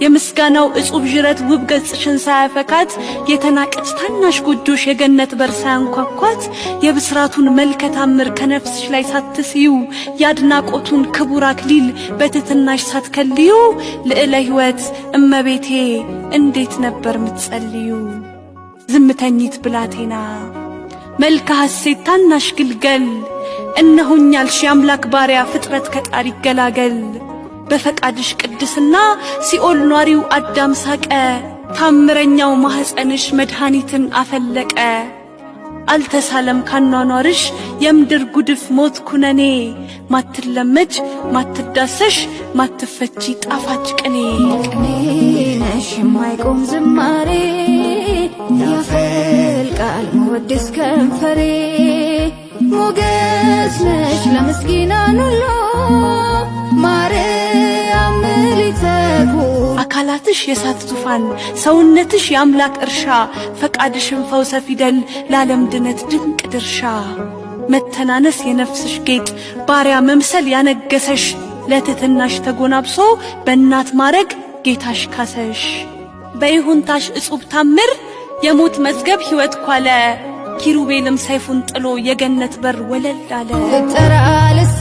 የምስጋናው እጹብ ጅረት ውብ ገጽሽን ሳያፈካት የተናቀች ታናሽ ጎጆሽ የገነት በር ሳያንኳኳት የብስራቱን መልከ ታምር ከነፍስሽ ላይ ሳትስዩ ያድናቆቱን ክቡር አክሊል በትሕትናሽ ሳትከልዩ ልዕለ ሕይወት እመቤቴ እንዴት ነበር ምትጸልዩ? ዝምተኝት ብላቴና መልከ ሐሴት ታናሽ ግልገል እነሆኝ ያልሽ የአምላክ ባሪያ ፍጥረት ከጣር ይገላገል። በፈቃድሽ ቅድስና ሲኦል ኗሪው አዳም ሳቀ፣ ታምረኛው ማህፀንሽ መድኃኒትን አፈለቀ። አልተሳለም ካኗኗርሽ የምድር ጉድፍ ሞት ኩነኔ፣ ማትለመጅ ማትዳሰሽ ማትፈቺ ጣፋጭ ቅኔ። ቅኔ ነሽ የማይቆም ዝማሬ ያፈልቃል መወደስ ከንፈሬ፣ ሞገስ ነሽ ለምስኪናን ሁሉ ማርያም ምልዕተ ኩሉ። አካላትሽ የእሳት ዙፋን ሰውነትሽ የአምላክ እርሻ፣ ፈቃድሽን ፈውሰ ፊደል ለዓለም ድነት ድንቅ ድርሻ። መተናነስ የነፍስሽ ጌጥ ባሪያ መምሰል ያነገሰሽ፣ ለትሕትናሽ ተጎናብሶ በእናት ማረግ ጌታሽ ካሰሽ። በይሁንታሽ እጹብ ታምር የሞት መዝገብ ሕይወት ኳለ፣ ኪሩቤልም ሰይፉን ጥሎ የገነት በር ወለል አለ። ልጠራ ልሰ